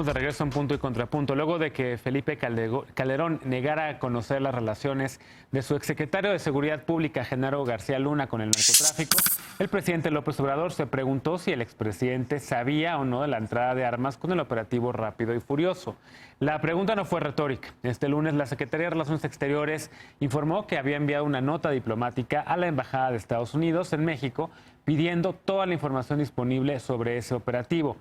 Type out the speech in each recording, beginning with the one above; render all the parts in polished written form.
de regreso en Punto y Contrapunto. Luego de que Felipe Calderón negara a conocer las relaciones de su exsecretario de Seguridad Pública, Genaro García Luna, con el narcotráfico, el presidente López Obrador se preguntó si el expresidente sabía o no de la entrada de armas con el operativo Rápido y Furioso. La pregunta no fue retórica. Este lunes, la Secretaría de Relaciones Exteriores informó que había enviado una nota diplomática a la Embajada de Estados Unidos en México pidiendo toda la información disponible sobre ese operativo.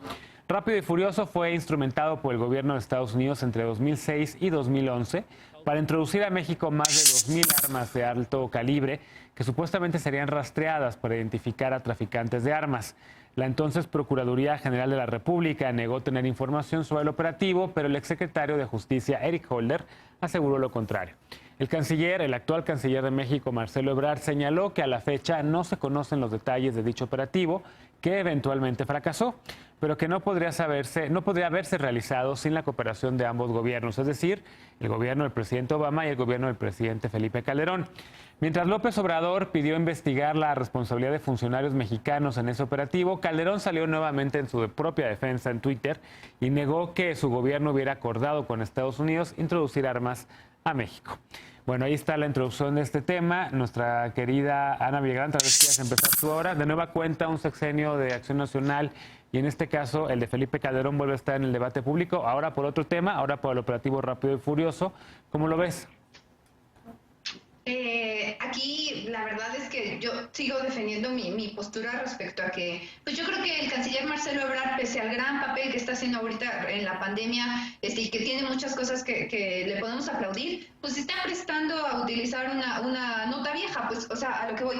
Rápido y Furioso fue instrumentado por el gobierno de Estados Unidos entre 2006 y 2011 para introducir a México más de 2.000 armas de alto calibre que supuestamente serían rastreadas para identificar a traficantes de armas. La entonces Procuraduría General de la República negó tener información sobre el operativo, pero el exsecretario de Justicia, Eric Holder, aseguró lo contrario. El actual canciller de México, Marcelo Ebrard, señaló que a la fecha no se conocen los detalles de dicho operativo, que eventualmente fracasó, pero que no podría haberse realizado sin la cooperación de ambos gobiernos, es decir, el gobierno del presidente Obama y el gobierno del presidente Felipe Calderón. Mientras López Obrador pidió investigar la responsabilidad de funcionarios mexicanos en ese operativo, Calderón salió nuevamente en su propia defensa en Twitter y negó que su gobierno hubiera acordado con Estados Unidos introducir armas a México. Bueno, ahí está la introducción de este tema. Nuestra querida Ana Villagrán, tal vez quieras empezar tú ahora. De nueva cuenta, un sexenio de Acción Nacional y en este caso el de Felipe Calderón vuelve a estar en el debate público, ahora por otro tema, ahora por el operativo Rápido y Furioso. ¿Cómo lo ves? Aquí la verdad es que yo sigo defendiendo mi postura respecto a que, pues yo creo que el canciller Marcelo Ebrard, pese al gran papel que está haciendo ahorita en la pandemia, y que tiene muchas cosas que le podemos aplaudir, pues se está prestando a utilizar una nota vieja, pues, o sea, a lo que voy.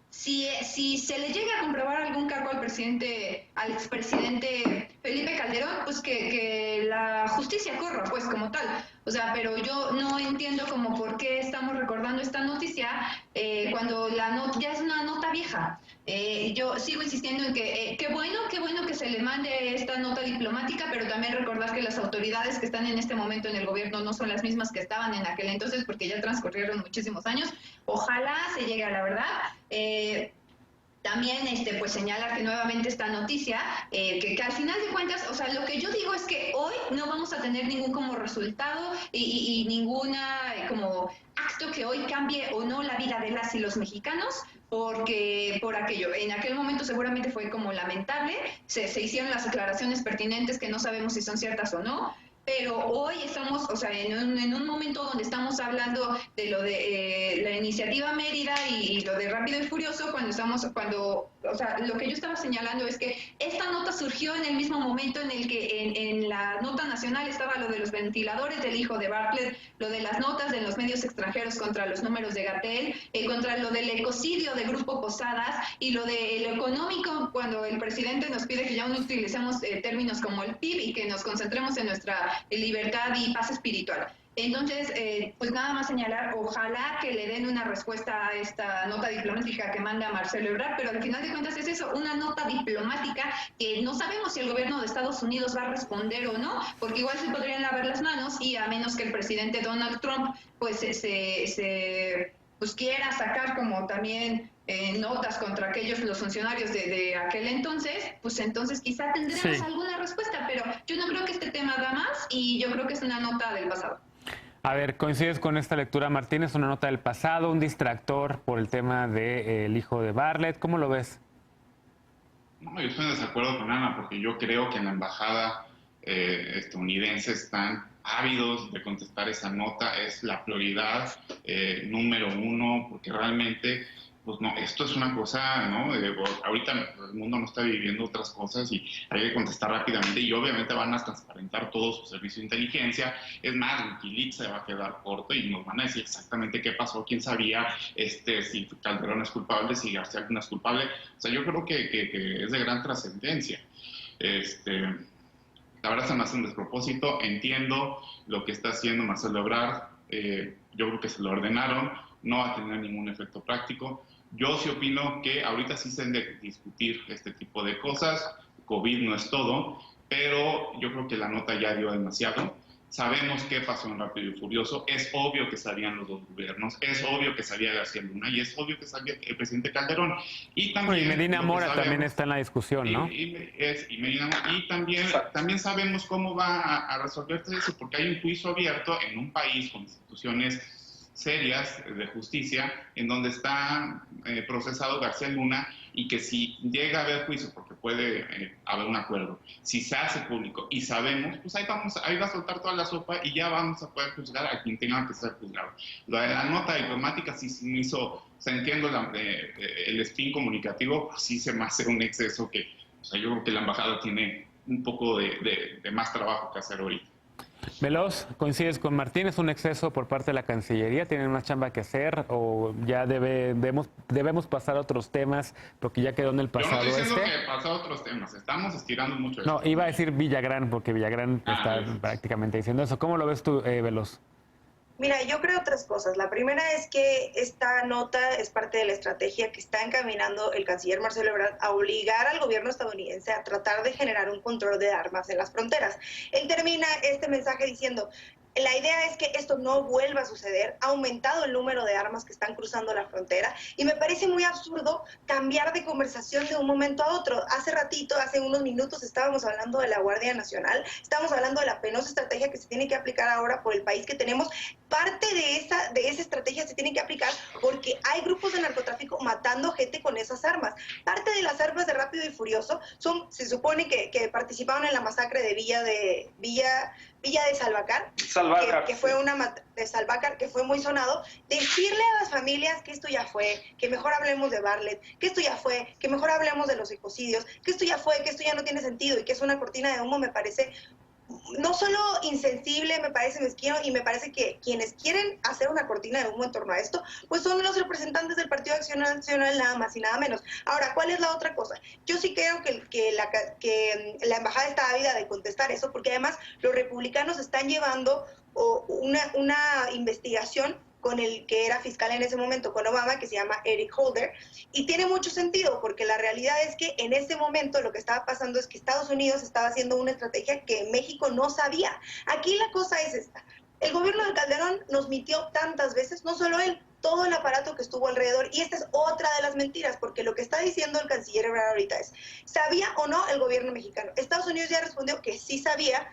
Si se le llega a comprobar algún cargo al expresidente Felipe Calderón, pues que la justicia corra, pues como tal. O sea, pero yo no entiendo como por qué estamos recordando esta noticia cuando ya es una nota vieja. Yo sigo insistiendo en que qué bueno que se le mande esta nota diplomática, pero también recordar que las autoridades que están en este momento en el gobierno no son las mismas que estaban en aquel entonces, porque ya transcurrieron muchísimos años. Ojalá se llegue a la verdad. También pues señalar que nuevamente esta noticia, que al final de cuentas, o sea, lo que yo digo es que hoy no vamos a tener ningún como resultado y ninguna como acto que hoy cambie o no la vida de las y los mexicanos, porque por aquello, en aquel momento seguramente fue como lamentable, se hicieron las aclaraciones pertinentes que no sabemos si son ciertas o no, pero hoy estamos, o sea, en un momento donde estamos hablando de lo de la iniciativa Mérida y lo de Rápido y Furioso, o sea, lo que yo estaba señalando es que esta nota surgió en el mismo momento en el que en la nota nacional estaba lo de los ventiladores del hijo de Bartlett, lo de las notas de los medios extranjeros contra los números de Gatell, contra lo del ecocidio de Grupo Posadas y lo de lo económico, cuando el presidente nos pide que ya no utilicemos términos como el PIB y que nos concentremos en nuestra libertad y paz espiritual. Entonces, pues nada más señalar, ojalá que le den una respuesta a esta nota diplomática que manda Marcelo Ebrard, pero al final de cuentas es eso, una nota diplomática que no sabemos si el gobierno de Estados Unidos va a responder o no, porque igual se podrían lavar las manos y a menos que el presidente Donald Trump pues pues quiera sacar como también notas contra los funcionarios de aquel entonces, pues entonces quizá tendremos alguna respuesta, pero yo no creo que este tema da más y yo creo que es una nota del pasado. A ver, ¿coincides con esta lectura, Martín? Es una nota del pasado, un distractor por el tema del hijo de Bartlett. ¿Cómo lo ves? No, yo estoy en desacuerdo con Ana, porque yo creo que en la embajada estadounidense están ávidos de contestar esa nota. Es la prioridad número uno, porque realmente, pues no, esto es una cosa, ¿no? Ahorita el mundo no está viviendo otras cosas y hay que contestar rápidamente y obviamente van a transparentar todo su servicio de inteligencia. Es más, Wikileaks se va a quedar corto y nos van a decir exactamente qué pasó, quién sabía si Calderón es culpable, si García Luna es culpable. O sea, yo creo que es de gran trascendencia. La verdad se me hace un despropósito. Entiendo lo que está haciendo Marcelo Ebrard. Yo creo que se lo ordenaron. No va a tener ningún efecto práctico. Yo sí opino que ahorita sí se deben de discutir este tipo de cosas. COVID no es todo, pero yo creo que la nota ya dio demasiado. Sabemos qué pasó en Rápido y Furioso, es obvio que sabían los dos gobiernos, es obvio que sabía García Luna y es obvio que sabía el presidente Calderón. Y también Medina Mora también está en la discusión, ¿no? Y también sabemos cómo va a resolverse eso, porque hay un juicio abierto en un país con instituciones serias de justicia en donde está procesado García Luna, y que si llega a haber juicio, porque puede haber un acuerdo, si se hace público y sabemos, pues ahí va a soltar toda la sopa y ya vamos a poder juzgar a quien tenga que ser juzgado. La nota diplomática sí se me hizo, o sea, entiendo el spin comunicativo, pues sí se me hace un exceso que, o sea, yo creo que la embajada tiene un poco de más trabajo que hacer ahorita. Veloz, ¿coincides con Martín? ¿Es un exceso por parte de la Cancillería? ¿Tienen más chamba que hacer o ya debemos pasar a otros temas porque ya quedó en el pasado? Yo no estoy diciendo que pasar a otros temas, estamos estirando mucho No, esto. iba a decir Villagrán porque Villagrán está prácticamente diciendo eso. ¿Cómo lo ves tú, Veloz? Mira, yo creo tres cosas. La primera es que esta nota es parte de la estrategia que está encaminando el canciller Marcelo Ebrard a obligar al gobierno estadounidense a tratar de generar un control de armas en las fronteras. Él termina este mensaje diciendo: la idea es que esto no vuelva a suceder, ha aumentado el número de armas que están cruzando la frontera y me parece muy absurdo cambiar de conversación de un momento a otro. Hace unos minutos estábamos hablando de la Guardia Nacional, estamos hablando de la penosa estrategia que se tiene que aplicar ahora por el país que tenemos. Parte de esa estrategia se tiene que aplicar porque hay grupos de narcotráfico matando gente con esas armas. Parte de las armas de Rápido y Furioso se supone que participaron en la masacre de Villa de Salvacar, que fue de Salvacar, que fue muy sonado. Decirle a las familias que esto ya fue, que mejor hablemos de Bartlett, que esto ya fue, que mejor hablemos de los ecocidios, que esto ya fue, que esto ya no tiene sentido y que es una cortina de humo, me parece no solo insensible, me parece mezquino, y me parece que quienes quieren hacer una cortina de humo en torno a esto, pues son los representantes del Partido de Acción Nacional, nada más y nada menos. Ahora, ¿cuál es la otra cosa? Yo sí creo que la embajada está ávida de contestar eso, porque además los republicanos están llevando una investigación con el que era fiscal en ese momento, con Obama, que se llama Eric Holder, y tiene mucho sentido, porque la realidad es que en ese momento lo que estaba pasando es que Estados Unidos estaba haciendo una estrategia que México no sabía. Aquí la cosa es esta: el gobierno de Calderón nos mintió tantas veces, no solo él, todo el aparato que estuvo alrededor, y esta es otra de las mentiras, porque lo que está diciendo el canciller Ebrard ahorita es: ¿sabía o no el gobierno mexicano? Estados Unidos ya respondió que sí sabía,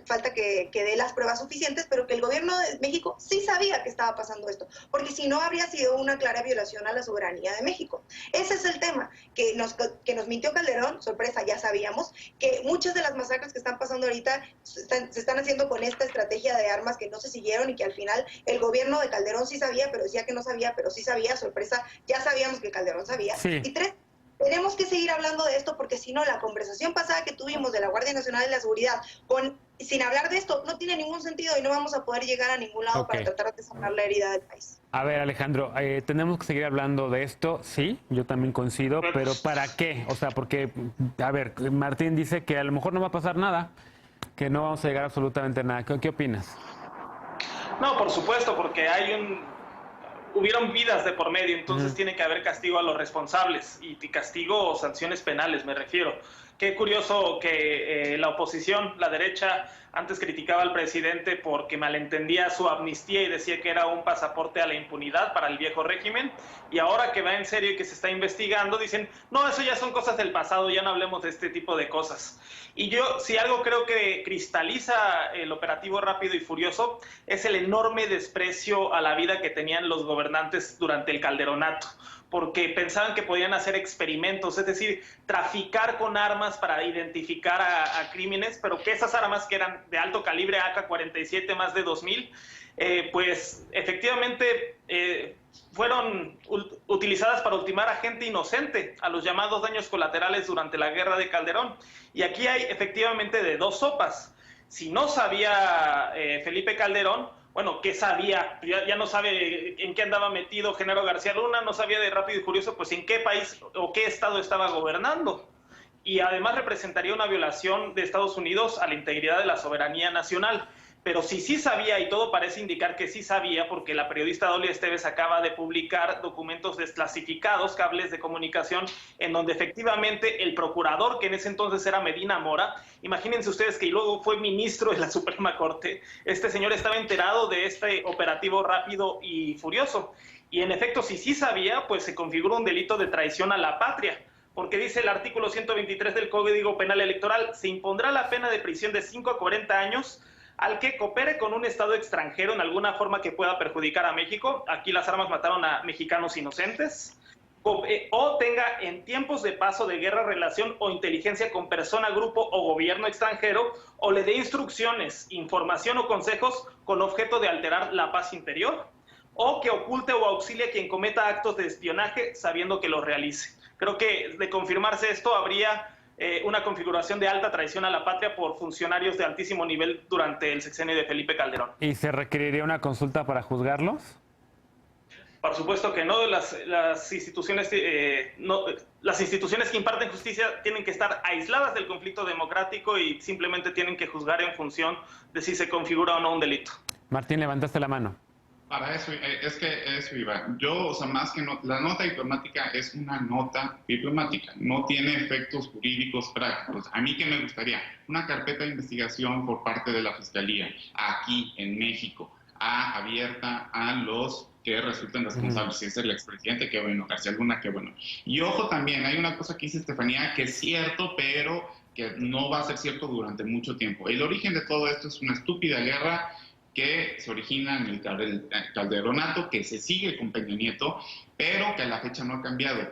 falta que dé las pruebas suficientes, pero que el gobierno de México sí sabía que estaba pasando esto, porque si no habría sido una clara violación a la soberanía de México. Ese es el tema, que nos mintió Calderón, sorpresa, ya sabíamos, que muchas de las masacres que están pasando ahorita se están haciendo con esta estrategia de armas que no se siguieron y que al final el gobierno de Calderón sí sabía, pero decía que no sabía, pero sí sabía, sorpresa, ya sabíamos que Calderón sabía. Sí. Y tres, tenemos que seguir hablando de esto, porque si no, la conversación pasada que tuvimos de la Guardia Nacional y la Seguridad, sin hablar de esto, no tiene ningún sentido y no vamos a poder llegar a ningún lado para tratar de sanar la herida del país. A ver, Alejandro, tenemos que seguir hablando de esto, sí, yo también coincido, pero ¿para qué? O sea, porque, a ver, Martín dice que a lo mejor no va a pasar nada, que no vamos a llegar absolutamente a nada. ¿Qué opinas? No, por supuesto, porque hubieron vidas de por medio, entonces tiene que haber castigo a los responsables, y castigo o sanciones penales, me refiero. Qué curioso que la oposición, la derecha, antes criticaba al presidente porque malentendía su amnistía y decía que era un pasaporte a la impunidad para el viejo régimen, y ahora que va en serio y que se está investigando, dicen, no, eso ya son cosas del pasado, ya no hablemos de este tipo de cosas. Y yo, si algo creo que cristaliza el operativo Rápido y Furioso, es el enorme desprecio a la vida que tenían los gobernantes durante el Calderonato, porque pensaban que podían hacer experimentos, es decir, traficar con armas para identificar a crímenes, pero que esas armas, que eran de alto calibre, AK-47, más de 2,000, pues efectivamente fueron utilizadas para ultimar a gente inocente, a los llamados daños colaterales durante la guerra de Calderón. Y aquí hay efectivamente de dos sopas. Si no sabía Felipe Calderón, bueno, ¿qué sabía? Ya no sabe en qué andaba metido Genaro García Luna, no sabía de Rápido y Furioso, pues en qué país o qué estado estaba gobernando. Y además representaría una violación de Estados Unidos a la integridad de la soberanía nacional. pero si sí sabía, y todo parece indicar que sí sabía, porque la periodista Dolia Esteves acaba de publicar documentos desclasificados, cables de comunicación, en donde efectivamente el procurador, que en ese entonces era Medina Mora, imagínense ustedes que luego fue ministro de la Suprema Corte, este señor estaba enterado de este operativo rápido y furioso. Y en efecto, si sí sabía, pues se configura un delito de traición a la patria, porque dice el artículo 123 del Código Penal Electoral, se impondrá la pena de prisión de 5 a 40 años al que coopere con un Estado extranjero en alguna forma que pueda perjudicar a México. Aquí las armas mataron a mexicanos inocentes. O tenga en tiempos de paso de guerra, relación o inteligencia con persona, grupo o gobierno extranjero, o le dé instrucciones, información o consejos con objeto de alterar la paz interior, o que oculte o auxilie a quien cometa actos de espionaje sabiendo que los realice. Creo que de confirmarse esto habría una configuración de alta traición a la patria por funcionarios de altísimo nivel durante el sexenio de Felipe Calderón. ¿Y se requeriría una consulta para juzgarlos? Por supuesto que no. Las instituciones que imparten justicia tienen que estar aisladas del conflicto democrático y simplemente tienen que juzgar en función de si se configura o no un delito. Martín, levantaste la mano. Para eso, es que eso iba. Yo, o sea, más que la nota diplomática es una nota diplomática, no tiene efectos jurídicos prácticos. A mí, ¿qué me gustaría? Una carpeta de investigación por parte de la Fiscalía, aquí en México, abierta a los que resulten responsables. Si es el expresidente, qué bueno, García Luna, qué bueno. Y ojo también, hay una cosa que dice Estefanía que es cierto, pero que no va a ser cierto durante mucho tiempo. El origen de todo esto es una estúpida guerra que se origina en el Calderonato, que se sigue con Peña Nieto, pero que a la fecha no ha cambiado.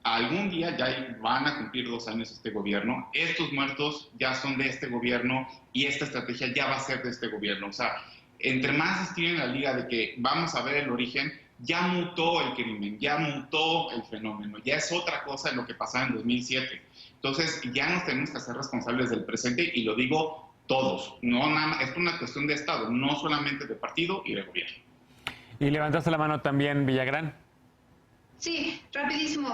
Algún día ya van a cumplir 2 años este gobierno, estos muertos ya son de este gobierno y esta estrategia ya va a ser de este gobierno. O sea, entre más estiren la liga de que vamos a ver el origen, ya mutó el crimen, ya mutó el fenómeno, ya es otra cosa de lo que pasaba en 2007. Entonces ya nos tenemos que hacer responsables del presente y lo digo todos, no nada más, es una cuestión de Estado, no solamente de partido y de gobierno. Y levantaste la mano también, Villagrán. Sí, rapidísimo.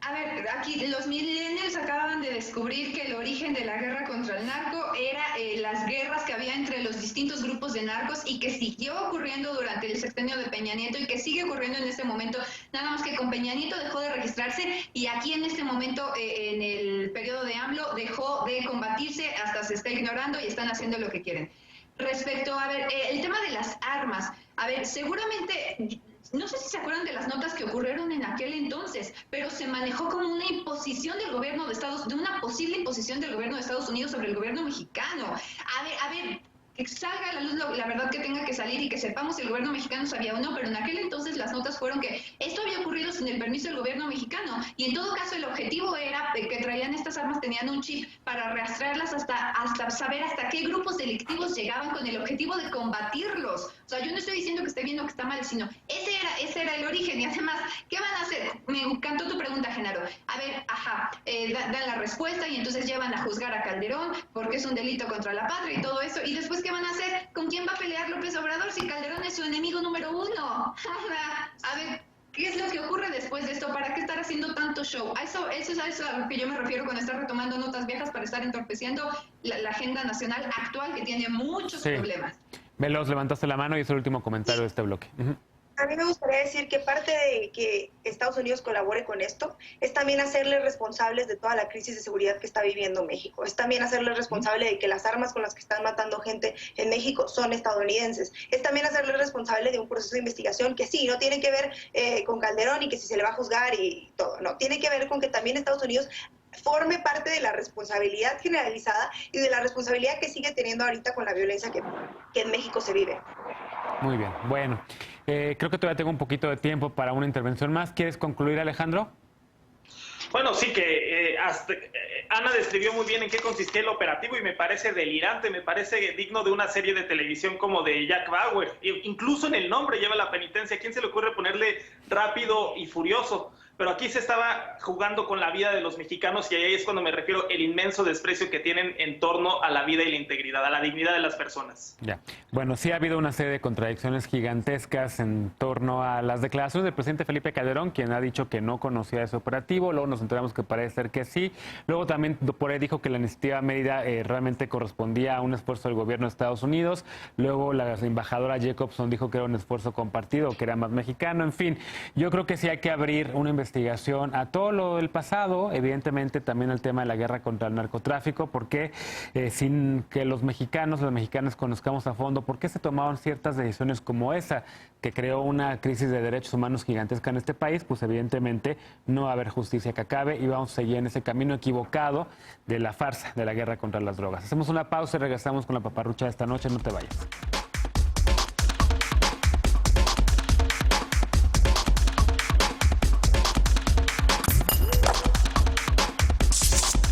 A ver, aquí los millennials acaban de descubrir que el origen de la guerra contra el narco era las guerras que había entre los distintos grupos de narcos y que siguió ocurriendo durante el sexenio de Peña Nieto y que sigue ocurriendo en este momento, nada más que con Peña Nieto dejó de registrarse y aquí en este momento, en el periodo de AMLO, dejó de combatirse, hasta se está ignorando y están haciendo lo que quieren. Respecto, a ver, el tema de las armas, a ver, seguramente... No sé si se acuerdan de las notas que ocurrieron en aquel entonces, pero se manejó como una imposición del gobierno de una posible imposición del gobierno de Estados Unidos sobre el gobierno mexicano. A ver, que salga a la luz la verdad que tenga que salir y que sepamos si el gobierno mexicano sabía o no, pero en aquel entonces las notas fueron que esto había ocurrido sin el permiso del gobierno mexicano y en todo caso el objetivo era que traían estas armas, tenían un chip para rastrearlas hasta saber hasta qué grupos delictivos llegaban con el objetivo de combatirlos. O sea, yo no estoy diciendo que esté bien o que está mal, sino ese era el origen. Y además, ¿qué van a hacer? Me encantó tu pregunta, Genaro. A ver, dan la respuesta y entonces llevan a juzgar a Calderón porque es un delito contra la patria y todo eso. Y después, ¿qué van a hacer? ¿Con quién va a pelear López Obrador si Calderón es su enemigo número 1? A ver, ¿qué es lo que ocurre después de esto? ¿Para qué estar haciendo tanto show? Eso es a lo que yo me refiero cuando estar retomando notas viejas para estar entorpeciendo la agenda nacional actual que tiene muchos problemas. Veloz, levantaste la mano y es el último comentario de este bloque. A mí me gustaría decir que parte de que Estados Unidos colabore con esto es también hacerles responsables de toda la crisis de seguridad que está viviendo México. Es también hacerles responsable de que las armas con las que están matando gente en México son estadounidenses. Es también hacerles responsable de un proceso de investigación que sí, no tiene que ver con Calderón y que si se le va a juzgar y todo. No, tiene que ver con que también Estados Unidos forme parte de la responsabilidad generalizada y de la responsabilidad que sigue teniendo ahorita con la violencia que en México se vive. Muy bien, bueno, creo que todavía tengo un poquito de tiempo para una intervención más. ¿Quieres concluir, Alejandro? Bueno, sí, que Ana describió muy bien en qué consistía el operativo y me parece delirante, me parece digno de una serie de televisión como de Jack Bauer. Incluso en el nombre lleva la penitencia. ¿A quién se le ocurre ponerle rápido y furioso? Pero aquí se estaba jugando con la vida de los mexicanos y ahí es cuando me refiero el inmenso desprecio que tienen en torno a la vida y la integridad, a la dignidad de las personas. Ya. Bueno, sí ha habido una serie de contradicciones gigantescas en torno a las declaraciones del presidente Felipe Calderón, quien ha dicho que no conocía ese operativo, luego nos enteramos que parece ser que sí, luego también por ahí dijo que la iniciativa Mérida realmente correspondía a un esfuerzo del gobierno de Estados Unidos, luego la embajadora Jacobson dijo que era un esfuerzo compartido, que era más mexicano, en fin, yo creo que sí hay que abrir una investigación a todo lo del pasado, evidentemente también al tema de la guerra contra el narcotráfico, porque sin que los mexicanos, las mexicanas conozcamos a fondo por qué se tomaron ciertas decisiones como esa, que creó una crisis de derechos humanos gigantesca en este país, pues evidentemente no va a haber justicia que acabe y vamos a seguir en ese camino equivocado de la farsa de la guerra contra las drogas. Hacemos una pausa y regresamos con la paparrucha de esta noche, no te vayas.